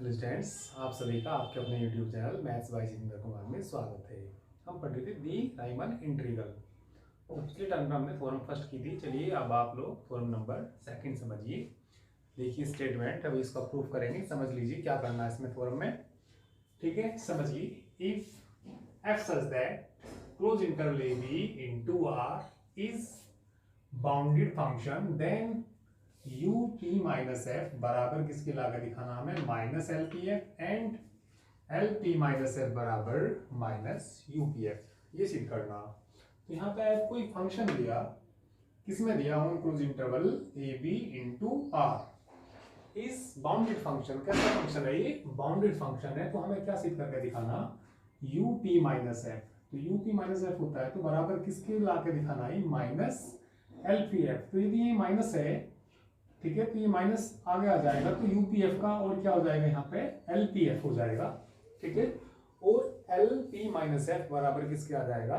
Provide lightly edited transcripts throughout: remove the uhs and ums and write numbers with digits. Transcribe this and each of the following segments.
Hello students, आप सभी का आपके अपने YouTube channel maths by Jitendra Kumar में स्वागत है। हम पढ़ रहे थे दी राइमन इंटीग्रल। तो पिछले टर्म में हमने थ्योरम फर्स्ट की थी। चलिए अब आप लोग थ्योरम नंबर सेकंड समझिए। देखिए स्टेटमेंट, अभी इसका प्रूफ करेंगे। समझ लीजिए क्या करना है इसमें थ्योरम में। ठीक है, समझिए। If f such that close interval a b into R is bounded function then U P minus f बराबर किसके लाकर दिखाना हमें, minus L P f, and L P minus f बराबर माइनस यू पी एफ। ये सिद्ध करना। तो यहाँ पे कोई फंक्शन दिया, किसमें दिया, on close interval a b into R is bounded function. कैसा फंक्शन है ये, बाउंडेड फंक्शन है। तो हमें क्या सिद्ध करके दिखाना, यू पी माइनस एफ। तो यू पी माइनस एफ होता है तो बराबर किसके लाके दिखाना है, माइनस एल पी एफ। तो यदि ये माइनस है, ठीक है, तो ये माइनस आगे आ जाएगा तो यूपीएफ का और क्या हो जाएगा, यहाँ पे एलपीएफ हो जाएगा। ठीक है, और एलपी माइनस एफ बराबर किसके आ जाएगा,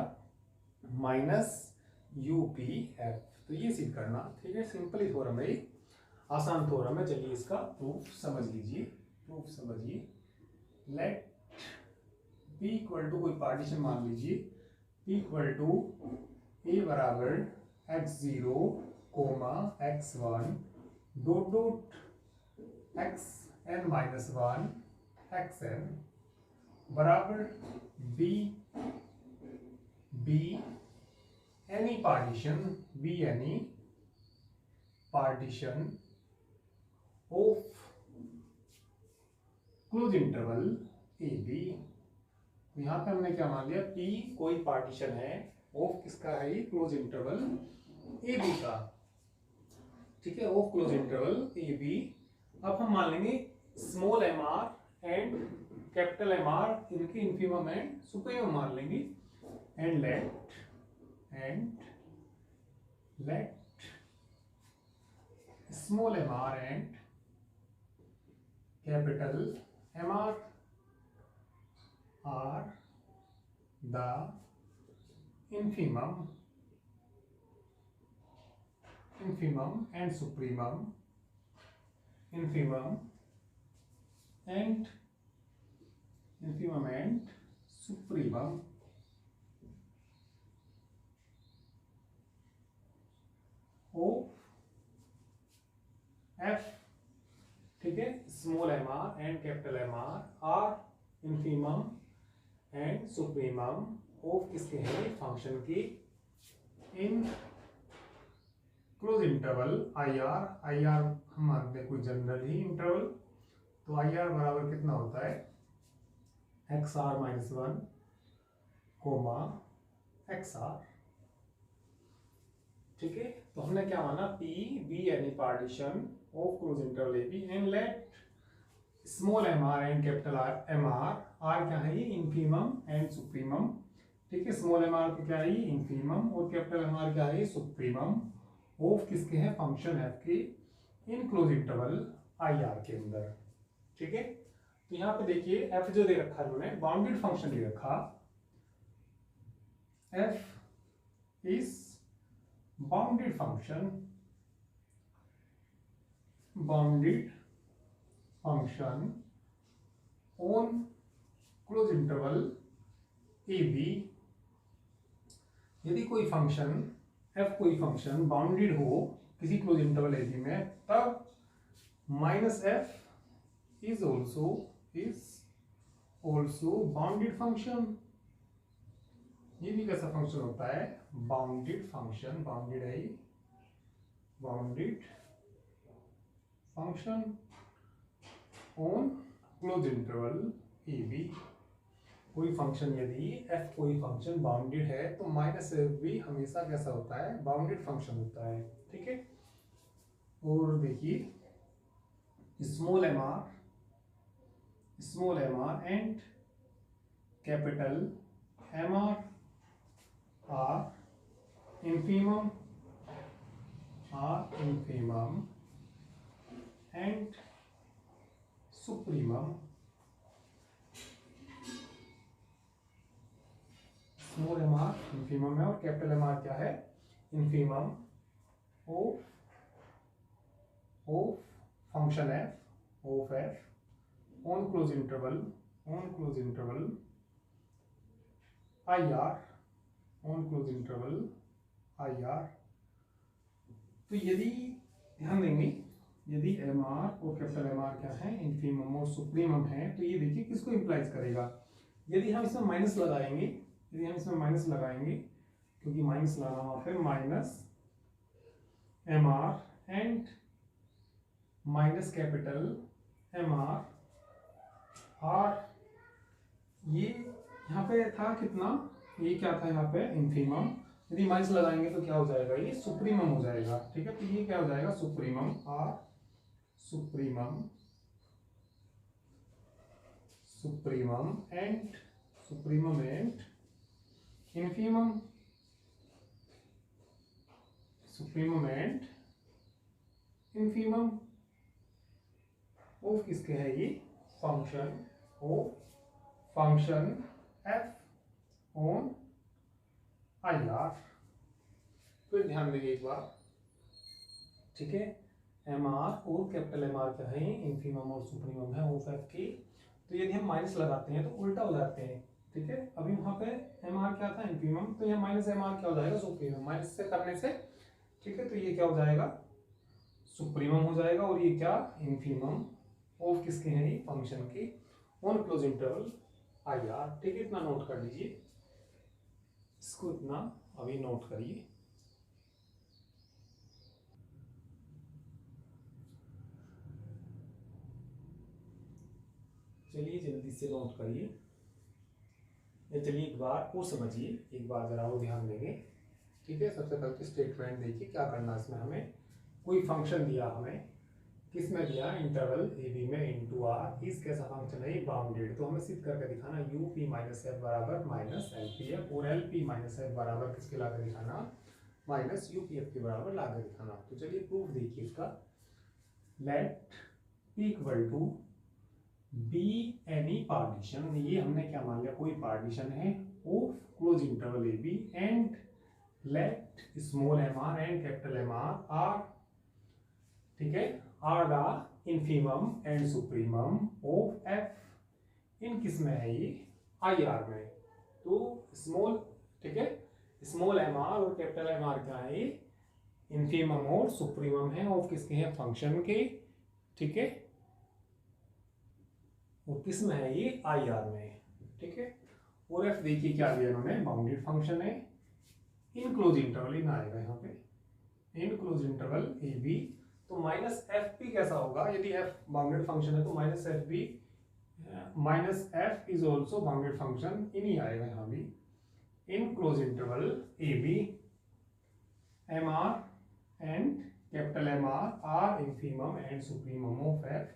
माइनस यूपीएफ। तो ये सिद्ध करना। ठीक है, सिंपल ही थ्योरम है, आसान थ्योरम है। चलिए इसका प्रूफ समझ लीजिए। प्रूफ समझिए। लेट पी इक्वल टू, कोई पार्टीशन मान लीजिए, पी इक्वल टू ए बराबर x0 comma x1 dot dot x n minus one x n बराबर b be any partition, be any partition of close interval a b. यहां पे हमने क्या मान लिया, पी कोई पार्टीशन है, ऑफ किसका है, क्लोज इंटरवल ए बी का। ठीक है, of close interval a b. अब हम मान लेंगे small m r and capital M r, इनके इन्फीमम एंड सुप्रीमम मान लेंगे। And let small m r and capital M r are the infimum and supremum, infimum and supremum of f। ठीक है, small m r and capital M R infimum and supremum of किसके हैं, function की, in close interval I R. I R हम मानते हैं कोई general ही interval. तो आई आर बराबर कितना होता है, x r minus one comma x r. ठीक है, तो हमने क्या माना, P be any partition of close interval a b and let small m r and capital M r, are क्या है ये, इंफीमम एंड सुप्रीमम। ठीक है, स्मॉल एम आर को क्या है, इंफीमम, और कैपिटल एम आर क्या है, सुप्रीमम ऑफ किसके हैं, फंक्शन एफ के, इन क्लोज इंटरवल आई आर के अंदर। ठीक है, तो यहां पे देखिए एफ जो दे रखा है उन्होंने, बाउंडेड फंक्शन दे रखा, f is bounded function, bounded function on close interval a b. यदि कोई फंक्शन एफ, कोई फंक्शन बाउंडेड हो किसी क्लोज इंटरवल ए बी में, तब minus f is also bounded function. ये भी कैसा फंक्शन होता है, बाउंडेड फंक्शन, बाउंडेड है, bounded function on close interval a b. कोई फंक्शन, यदि एफ कोई फंक्शन बाउंडेड है तो माइनस एफ भी हमेशा कैसा होता है, बाउंडेड फंक्शन होता है। ठीक है, और देखिए small m r and capital M R infimum and supremum. Small m r infimum है और कैपिटल एम आर क्या है, infimum of function f, of f on close interval I R, on close interval I R. तो यदि ध्यान देंगे, यदि m r और कैपिटल एम आर क्या है, इन्फीमम और सुप्रीमम है, तो ये देखिए किसको इंप्लाइज करेगा। यदि हम इसमें माइनस लगाएंगे, क्योंकि माइनस लगाना वहां पे minus m r and minus capital M are, ये यहाँ पे था कितना, ये क्या था यहाँ पे इन्फीमम, यदि माइनस लगाएंगे तो क्या हो जाएगा, ये सुप्रीमम हो जाएगा। ठीक है, तो ये क्या हो जाएगा, supremum r, supremum and infimum, supremum and infimum of किसके है, ये function f on I r. फिर ध्यान देंगे एक बार, ठीक है, एम आर और कैपिटल एम आर क्या है, इन्फीमम और सुप्रीमम है ऑफ एफ की। तो यदि हम माइनस लगाते हैं तो उल्टा हो जाते हैं। ठीक है, अभी वहां पे एम आर क्या था, इन्फीमम, तो यहाँ माइनस एम आर क्या हो जाएगा, सुप्रीमम, माइनस से करने से। ठीक है, तो ये क्या हो जाएगा, सुप्रीमम हो जाएगा, और ये क्या, इन्फीमम ऑफ किसके हैं, ये फंक्शन की on close interval I are. ठीक है, इतना नोट कर लीजिए, इसको इतना अभी नोट करिए। चलिए जल्दी से नोट करिए, चलिए एक बार और समझिए, एक बार जरा वो ध्यान देंगे। ठीक है, सबसे पहले स्टेटमेंट देखिए क्या करना है इसमें, हमें कोई फंक्शन दिया, हमें किस में दिया, इंटरवल ए बी में इनटू आर, इस कैसा फंक्शन है, बाउंडेड। तो हमें सिद्ध करके दिखाना यू पी माइनस एफ बराबर माइनस एल पी एफ, और एल पी माइनस एफ बराबर किसके लाकर दिखाना, माइनस यू पी एफ के बराबर लाकर दिखाना। तो चलिए प्रूफ देखिए इसका, let P equal to be any partition, ये हमने क्या मान लिया, कोई पार्टीशन है of close interval a b, and let small m r and capital M R, ठीक है, are the infimum and supremum of F. इन किस में है, ये आई आर में। तो स्मॉल, ठीक है, स्मॉल एम आर और कैपिटल एम आर क्या है, इन्फीमम और सुप्रीमम है ऑफ किसके हैं, फंक्शन के। ठीक है, और किस में है, ये आई आर में। ठीक है, और एफ देखिए क्या दिया इन्होंने, बाउंडेड फंक्शन है, इन क्लोज इंटरवल, इन आएगा यहाँ पे, in close interval a b. तो माइनस एफ पी कैसा होगा, यदि एफ बाउंडेड फंक्शन है तो minus f be, minus f is also bounded function, in ही आएगा यहाँ भी, in close interval a b, m r and capital M R infimum and supremum of F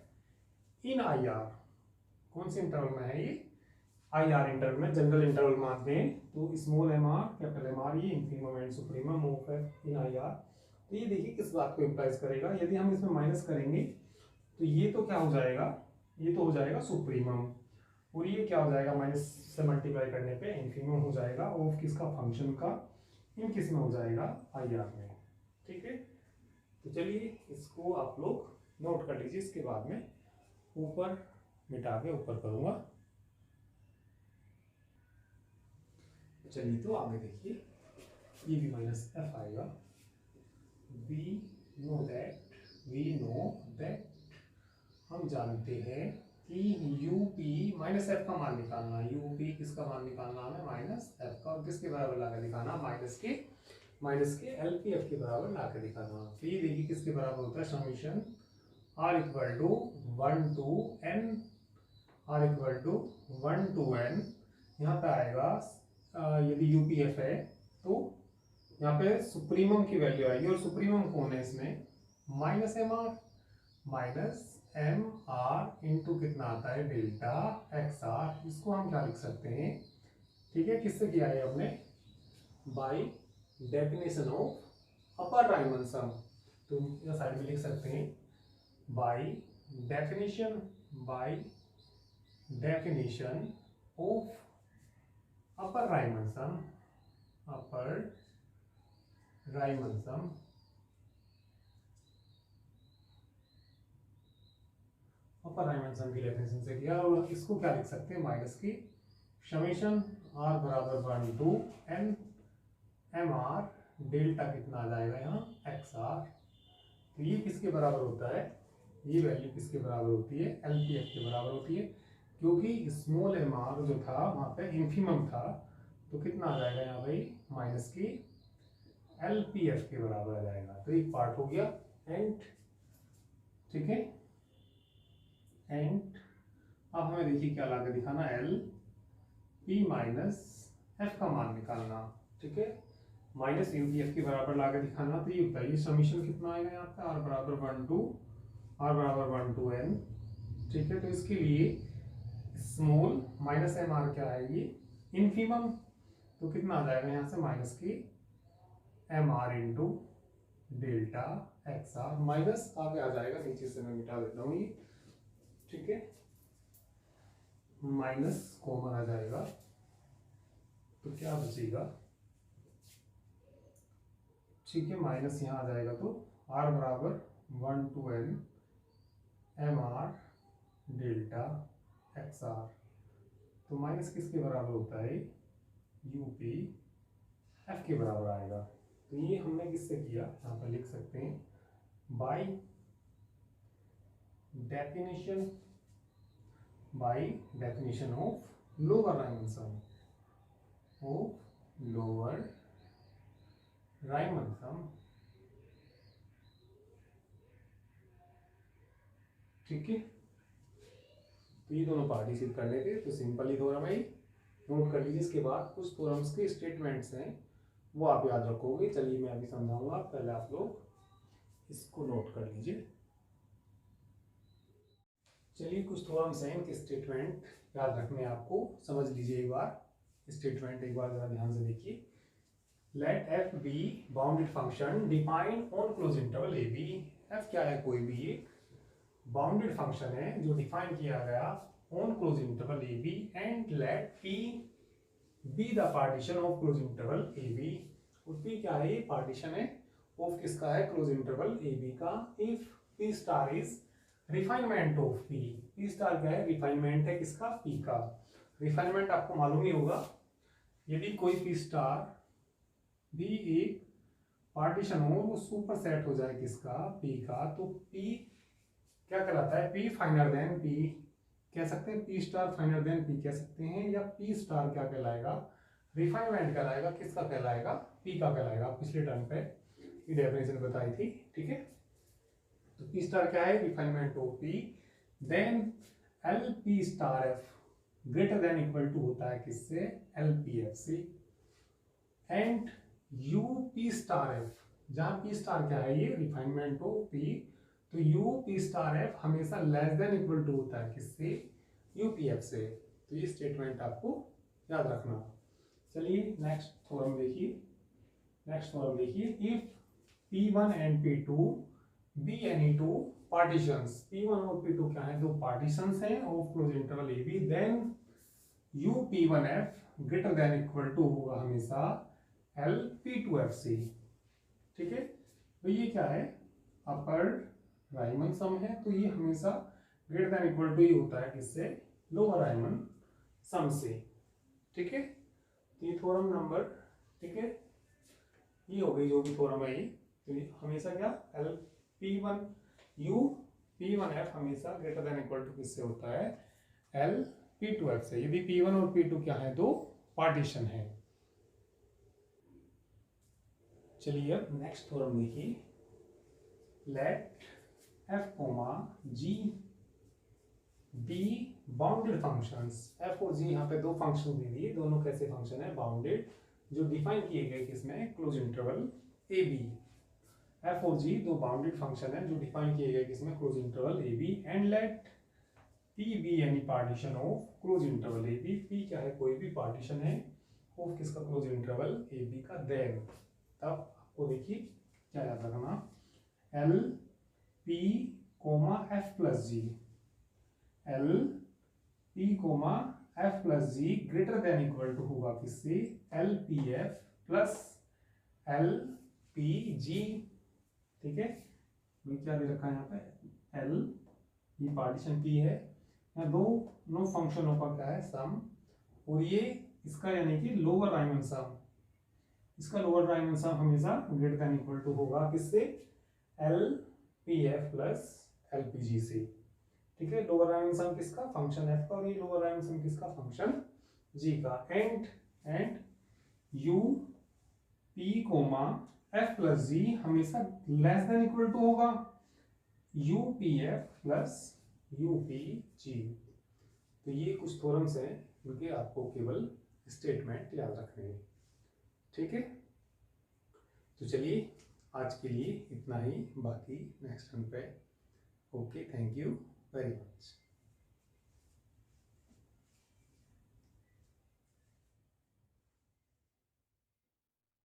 in I R. कौन से interval में है ये, आई आर इंटरवल में, जनरल इंटरवल मानते हैं। तो small m R capital M are, ये infimum and supremum of F in I R. तो ये देखिए किस बात को इंप्लाइज करेगा, यदि हम इसमें माइनस करेंगे तो ये तो क्या हो जाएगा, ये तो हो जाएगा सुप्रीमम, और ये क्या हो जाएगा, माइनस से मल्टीप्लाई करने पे इन्फीमम हो जाएगा ऑफ किसका, फंक्शन का, इन किस में हो जाएगा, आई आर में। ठीक है, तो चलिए इसको आप लोग नोट कर लीजिए, इसके बाद में ऊपर मिटा के ऊपर करूंगा। चलिए तो आगे देखिए, ये भी माइनस एफ आएगा, we know that हम जानते हैं कि यूपी माइनस एफ का मान निकालना है, यूपी किसका मान निकालना है, माइनस एफ का, और किसके बराबर लाकर दिखाना, माइनस के एल पी एफ के बराबर लाकर दिखाना। तो ये देखिए किसके बराबर होता है, summation r equal to 1 to n, r equal to 1 to n। यहाँ पे आएगा यदि यूपी एफ है तो यहाँ पे सुप्रीमम की वैल्यू आएगी, और सुप्रीमम कौन है इसमें, माइनस एम आर इंटू कितना आता है, डेल्टा एक्स आर। इसको हम क्या लिख सकते हैं, ठीक है, किससे किया है हमने, by definition of upper Riemann sum. तो यह साइड में लिख सकते हैं by definition of upper Riemann sum, of upper Riemann sum की डेफिनेशन से किया, और इसको क्या लिख सकते हैं, माइनस की समेशन आर बराबर 1 to n m r delta कितना आ जाएगा यहाँ एक्स आर। तो ये किसके बराबर होता है, ये वैल्यू किसके बराबर होती है, एल पी एफ के बराबर होती है, क्योंकि स्मॉल एम आर जो था वहाँ पे इन्फिमम था, तो कितना आ जाएगा यहाँ भाई माइनस की एल पी एफ के बराबर आ जाएगा। तो एक पार्ट हो गया एंड, ठीक है। एंड अब हमें देखिए क्या ला के दिखाना, एल पी माइनस एफ का मान निकालना, ठीक है, माइनस यू पी एफ के बराबर ला के दिखाना। तो ये बताइए समीशन कितना आएगा यहाँ पे, आर बराबर 1 टू एन, ठीक है। तो इसके लिए स्मॉल माइनस एम आर क्या है, ये इन्फिमम, तो कितना आ जाएगा यहाँ से माइनस की m r into delta x r, minus आगे आ जाएगा, नीचे से मैं मिटा देता हूँ ये, ठीक है, माइनस कॉमन आ जाएगा, तो क्या बचेगा, ठीक है, माइनस यहाँ आ जाएगा, तो आर बराबर 1 to n m r delta x r, तो माइनस किसके बराबर होता है, यूपी एफ के बराबर आएगा। तो ये हमने किससे किया, यहाँ पर लिख सकते हैं by definition of lower Riemann sum, ठीक है। तो ये दोनों पार्टिसिपेट करने थे, तो सिंपल ही थोड़ा भाई नोट कर लीजिए। इसके बाद कुछ थ्योरम्स के स्टेटमेंट्स हैं वो आप याद रखोगे। चलिए मैं अभी समझाऊंगा, पहले आप लोग इसको नोट कर लीजिए। चलिए कुछ थ्योरम्स हैं, इनके स्टेटमेंट याद रखने आपको, समझ लीजिए एक बार स्टेटमेंट, एक बार जरा ध्यान से देखिए। Let f be bounded function define on close interval a b. F क्या है, कोई भी एक बाउंडेड फंक्शन है जो डिफाइन किया गया on close interval a b, and let P be the partition of close interval a b. और पी क्या है, ये पार्टीशन है ऑफ किसका है, क्लोज इंटरवल ए बी का। If P star is refinement of P, P star क्या है, रिफाइनमेंट है किसका, पी का। रिफाइनमेंट आपको मालूम ही होगा, यदि कोई पी स्टार भी एक पार्टीशन हो, वो सुपर सेट हो जाए किसका, पी का, तो पी क्या कहलाता है, पी फाइनर देन पी कह सकते हैं, P star finer than P कह सकते हैं, या पी स्टार क्या कहलाएगा, रिफाइनमेंट कहलाएगा, किसका कहलाएगा, पी का कहलाएगा। पिछले टर्म पे ये डेफिनेशन बताई थी, ठीक है। तो पी स्टार क्या है, refinement of P, then L P star f greater than equal to होता है किससे, एल पी एफ से, and U P star f, जहां पी स्टार क्या है, ये रिफाइनमेंट ऑफ पी, तो यू पी स्टार एफ हमेशा लेस देन इक्वल टू होता है किससे, यू पी एफ से। तो ये स्टेटमेंट आपको याद रखना। चलिए नेक्स्ट थ्योरम देखिए, if P1 and P2 be any two partitions, P1 और P2 क्या है, दो पार्टीशंस हैं of close interval a b, then U P1F greater than equal to होगा हमेशा L P2F से, ठीक है। तो ये क्या है, अपर राइमन सम है, तो ये हमेशा ग्रेटर देन इक्वल टू ही होता है किससे, लोअर राइमन सम से, ठीक है। तो ये थ्योरम नंबर, ठीक है, ये हो गई जो भी थ्योरम है ये। तो ये हमेशा क्या, एल P1 यू P1F हमेशा ग्रेटर देन इक्वल टू किससे होता है, L P2F से, यदि P1 और P2 क्या है, दो पार्टीशन है। चलिए अब नेक्स्ट थ्योरम देखिए, let F, G be bounded functions. F और G यहाँ पे दो फंक्शन दे दिए, दोनों कैसे फंक्शन है, बाउंडेड, जो डिफाइन किए गए किसमें, close interval a b. F और G दो बाउंडेड फंक्शन है जो डिफाइन किए गए किसमें, close interval a b, and let P be any partition of close interval a b. P क्या है, कोई भी पार्टीशन है ऑफ किसका, क्लोज इंटरवल ए बी का, देन तब आपको देखिए क्या याद रखना, L P F plus g, L P F plus g greater than equal to होगा किससे, L P F plus L P G, ठीक है। क्या दे रखा है यहाँ पे, L ये पार्टीशन पी है, यहाँ दो फंक्शनों का क्या है सम, और ये इसका यानी कि लोअर राइमन सम, इसका लोअर राइमन सम हमेशा ग्रेटर देन इक्वल टू होगा किससे, L P f plus L P G से। ठीक है, लोअर राइमन सम किसका, फंक्शन एफ का, और ये लोअर राइमन सम किसका, फंक्शन जी का। And U P comma f plus g हमेशा लेस देन इक्वल टू होगा U P f plus U P g. तो ये कुछ थ्योरम्स हैं जिनके आपको केवल स्टेटमेंट याद रखने हैं। ठीक है, तो चलिए आज के लिए इतना ही, बाकी नेक्स्ट टर्न पे। Okay, thank you very much.